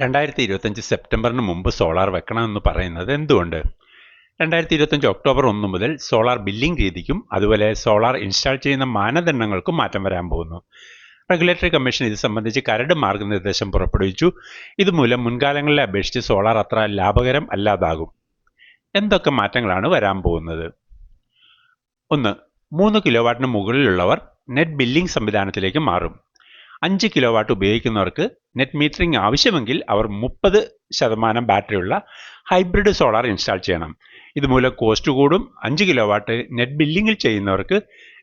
2025 സെപ്റ്റംബറിന് മുമ്പ് സോളാർ വെക്കണമെന്ന് പറയുന്നത് എന്തുകൊണ്ട്? 2025 ഒക്ടോബർ 1 മുതൽ സോളാർ ബില്ലിംഗ് രീതിക്കും അതുപോലെ സോളാർ ഇൻസ്റ്റാൾ ചെയ്യുന്ന മാനദണ്ഡങ്ങൾക്കും മാറ്റം വരാൻ പോകുന്നു. റെഗുലേറ്ററി കമ്മീഷൻ ഇത് സംബന്ധിച്ച് കരട് മാർഗനിർദ്ദേശം പുറപ്പെടുവിച്ചു. ഇതുമൂലം മുൻകാലങ്ങളിലെ അപേക്ഷിച്ച് സോളാർ അത്ര ലാഭകരം അല്ലാതാകും. എന്തൊക്കെ മാറ്റങ്ങളാണ് വരാൻ പോകുന്നത്? 1. 3 കിലോവാട്ടിന് മുകളിലുള്ളവർ നെറ്റ് ബില്ലിംഗ് സംവിധാനത്തിലേക്ക് മാറും. 5 കിലോവാട്ട് ഉപയോഗിക്കുന്നവർക്ക് നെറ്റ് മീറ്ററിംഗ് ആവശ്യമെങ്കിൽ അവർ 30% ബാറ്ററിയുള്ള ഹൈബ്രിഡ് സോളാർ ഇൻസ്റ്റാൾ ചെയ്യണം. ഇതുമൂലം കോസ്റ്റ് കൂടും. 5 കിലോവാട്ട് നെറ്റ് ബില്ലിംഗിൽ ചെയ്യുന്നവർക്ക്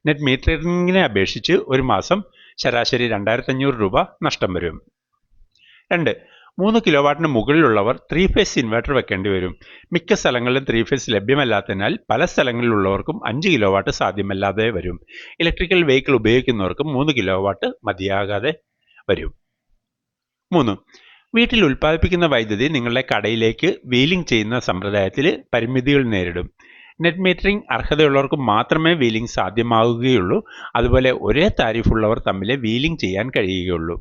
നെറ്റ് മീറ്ററിങ്ങിനെ അപേക്ഷിച്ച് ഒരു മാസം ശരാശരി 2500 രൂപ നഷ്ടം വരും. 2. 3 കിലോവാട്ടിന് മുകളിലുള്ളവർ 3 ഫേസ് ഇൻവെർട്ടർ വെക്കേണ്ടി വരും. മിക്ക സ്ഥലങ്ങളിലും 3 ഫേസ് ലഭ്യമല്ലാത്തതിനാൽ പല സ്ഥലങ്ങളിലുള്ളവർക്കും 5 കിലോവാട്ട് സാധ്യമല്ലാതെ വരും. ഇലക്ട്രിക്കൽ വെഹിക്കിൾ ഉപയോഗിക്കുന്നവർക്കും 3 കിലോവാട്ട് മതിയാകാതെ വരും. 3. വീട്ടിൽ ഉൽപ്പാദിപ്പിക്കുന്ന വൈദ്യുതി നിങ്ങളുടെ കടയിലേക്ക് വീലിംഗ് ചെയ്യുന്ന സമ്പ്രദായത്തിൽ പരിമിതികൾ നേരിടും. നെറ്റ് മീറ്ററിംഗ് അർഹതയുള്ളവർക്ക് മാത്രമേ വീലിംഗ് സാധ്യമാവുകയുള്ളൂ. അതുപോലെ ഒരേ താരിഫുള്ളവർ തമ്മിൽ വീലിംഗ് ചെയ്യാൻ കഴിയുകയുള്ളൂ.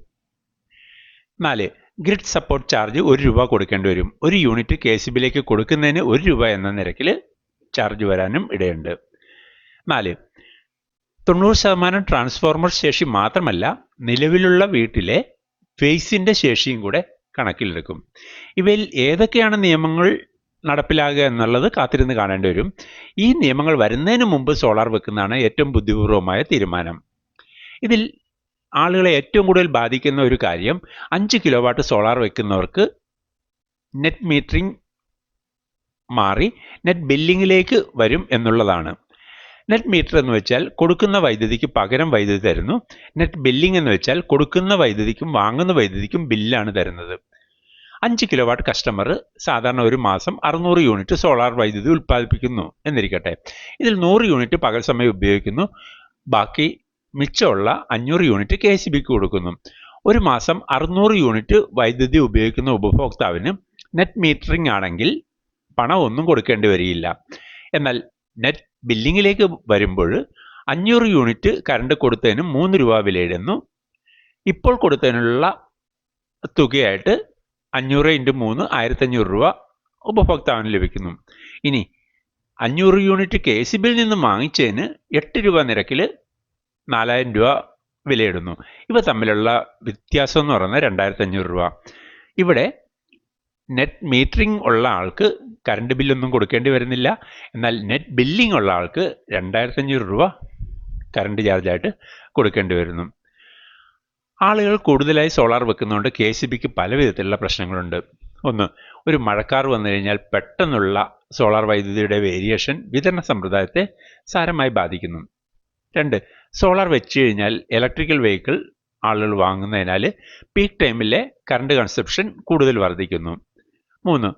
4. ഗ്രിഡ് സപ്പോർട്ട് ചാർജ് 1 രൂപ കൊടുക്കേണ്ടി വരും. ഒരു യൂണിറ്റ് KCBയിലേക്ക് കൊടുക്കുന്നതിന് 1 രൂപ എന്ന നിരക്കിൽ ചാർജ് വരാനും ഇടയുണ്ട്. 4. 90% ട്രാൻസ്ഫോർമർ ശേഷി മാത്രമല്ല, നിലവിലുള്ള വീട്ടിലെ ഫേസിൻ്റെ ശേഷിയും കൂടെ കണക്കിലെടുക്കും. ഇവയിൽ ഏതൊക്കെയാണ് നിയമങ്ങൾ നടപ്പിലാകുക എന്നുള്ളത് കാത്തിരുന്ന് കാണേണ്ടി വരും. ഈ നിയമങ്ങൾ വരുന്നതിന് മുമ്പ് സോളാർ വെക്കുന്നതാണ് ഏറ്റവും ബുദ്ധിപൂർവമായ തീരുമാനം. ഇതിൽ ആളുകളെ ഏറ്റവും കൂടുതൽ ബാധിക്കുന്ന ഒരു കാര്യം 5 കിലോവാട്ട് സോളാർ വെക്കുന്നവർക്ക് നെറ്റ് മീറ്ററിംഗ് മാറി നെറ്റ് ബില്ലിങ്ങിലേക്ക് വരും എന്നുള്ളതാണ്. നെറ്റ് മീറ്റർ എന്ന് വെച്ചാൽ കൊടുക്കുന്ന വൈദ്യുതിക്ക് പകരം വൈദ്യുതി തരുന്നു. നെറ്റ് ബില്ലിംഗ് എന്ന് വെച്ചാൽ കൊടുക്കുന്ന വൈദ്യുതിക്കും വാങ്ങുന്ന വൈദ്യുതിക്കും ബില്ലാണ് തരുന്നത്. 5 കിലോവാട്ട് കസ്റ്റമർ സാധാരണ ഒരു മാസം 600 യൂണിറ്റ് സോളാർ വൈദ്യുതി ഉൽപ്പാദിപ്പിക്കുന്നു എന്നിരിക്കട്ടെ. ഇതിൽ 100 യൂണിറ്റ് പകൽ സമയം ഉപയോഗിക്കുന്നു. ബാക്കി മിച്ചമുള്ള 500 യൂണിറ്റ് KCBക്ക് കൊടുക്കുന്നു. ഒരു മാസം 600 യൂണിറ്റ് വൈദ്യുതി ഉപയോഗിക്കുന്ന ഉപഭോക്താവിന് നെറ്റ് മീറ്ററിംഗ് ആണെങ്കിൽ പണമൊന്നും കൊടുക്കേണ്ടി വരികയില്ല. എന്നാൽ നെറ്റ് ബില്ലിങ്ങിലേക്ക് വരുമ്പോൾ 500 യൂണിറ്റ് കറണ്ട് കൊടുത്തതിന് 3 രൂപ വിലയിടുന്നു. ഇപ്പോൾ കൊടുത്തതിനുള്ള തുകയായിട്ട് 500 × 3 1500 രൂപ ഉപഭോക്താവിന് ലഭിക്കുന്നു. ഇനി 500 യൂണിറ്റ് KCBയിൽ നിന്ന് വാങ്ങിച്ചതിന് 8 രൂപ നിരക്കിൽ 4000 രൂപ വിലയിടുന്നു. ഇവ തമ്മിലുള്ള വ്യത്യാസം എന്ന് പറയുന്നത് 2500 രൂപ. ഇവിടെ നെറ്റ് മീറ്ററിംഗ് ഉള്ള ആൾക്ക് കറണ്ട് ബില്ലൊന്നും കൊടുക്കേണ്ടി വരുന്നില്ല. എന്നാൽ നെറ്റ് ബില്ലിംഗ് ഉള്ള ആൾക്ക് 2500 രൂപ കറണ്ട് ചാർജായിട്ട് കൊടുക്കേണ്ടി വരുന്നു. ആളുകൾ കൂടുതലായി സോളാർ വെക്കുന്നതുകൊണ്ട് KCBക്ക് പല വിധത്തിലുള്ള പ്രശ്നങ്ങളുണ്ട്. 1. ഒരു മഴക്കാർ വന്നു കഴിഞ്ഞാൽ പെട്ടെന്നുള്ള സോളാർ വൈദ്യുതിയുടെ വേരിയേഷൻ വിതരണ സമ്പ്രദായത്തെ സാരമായി ബാധിക്കുന്നു. 2. സോളാർ വെച്ച് കഴിഞ്ഞാൽ ഇലക്ട്രിക്കൽ വെഹിക്കിൾ ആളുകൾ വാങ്ങുന്നതിനാൽ പീക്ക് ടൈമിലെ കറണ്ട് കൺസപ്ഷൻ കൂടുതൽ വർദ്ധിക്കുന്നു. 3.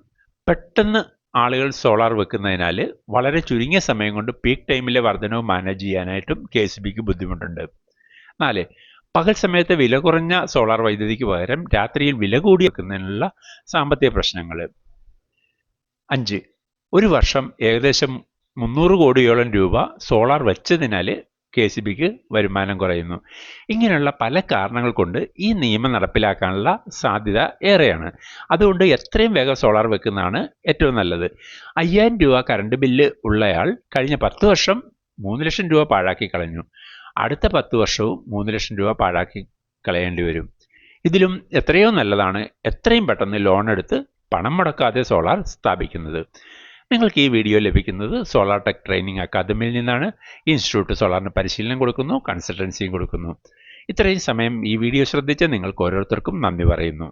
പെട്ടെന്ന് ആളുകൾ സോളാർ വെക്കുന്നതിനാൽ വളരെ ചുരുങ്ങിയ സമയം കൊണ്ട് പീക്ക് ടൈമിലെ വർധനവ് മാനേജ് ചെയ്യാനായിട്ടും KCBക്ക് ബുദ്ധിമുട്ടുണ്ട്. 4. പകൽ സമയത്ത് വില കുറഞ്ഞ സോളാർ വൈദ്യുതിക്ക് പകരം രാത്രിയിൽ വില കൂടി വെക്കുന്നതിനുള്ള സാമ്പത്തിക പ്രശ്നങ്ങൾ. 5. ഒരു വർഷം ഏകദേശം 300 കോടിയോളം രൂപ സോളാർ വെച്ചതിനാൽ KCBക്ക് വരുമാനം കുറയുന്നു. ഇങ്ങനെയുള്ള പല കാരണങ്ങൾ കൊണ്ട് ഈ നിയമം നടപ്പിലാക്കാനുള്ള സാധ്യത ഏറെയാണ്. അതുകൊണ്ട് എത്രയും വേഗം സോളാർ വെക്കുന്നതാണ് ഏറ്റവും നല്ലത്. 5000 രൂപ കറണ്ട് ബില്ല് ഉള്ളയാൾ കഴിഞ്ഞ 10 വർഷം 3 ലക്ഷം രൂപ പാഴാക്കി കളഞ്ഞു. അടുത്ത 10 വർഷവും 3 ലക്ഷം രൂപ പാഴാക്കി കളയേണ്ടി വരും. ഇതിലും എത്രയോ നല്ലതാണ് എത്രയും പെട്ടെന്ന് ലോൺ എടുത്ത് പണം മുടക്കാതെ സോളാർ സ്ഥാപിക്കുന്നത്. നിങ്ങൾക്ക് ഈ വീഡിയോ ലഭിക്കുന്നത് സോളാർ ടെക് ട്രെയിനിങ് അക്കാദമിയിൽ നിന്നാണ്. ഈ ഇൻസ്റ്റിറ്റ്യൂട്ട് സോളാറിന് പരിശീലനം കൊടുക്കുന്നു, കൺസൾട്ടൻസിയും കൊടുക്കുന്നു. ഇത്രയും സമയം ഈ വീഡിയോ ശ്രദ്ധിച്ച നിങ്ങൾക്ക് ഓരോരുത്തർക്കും നന്ദി പറയുന്നു.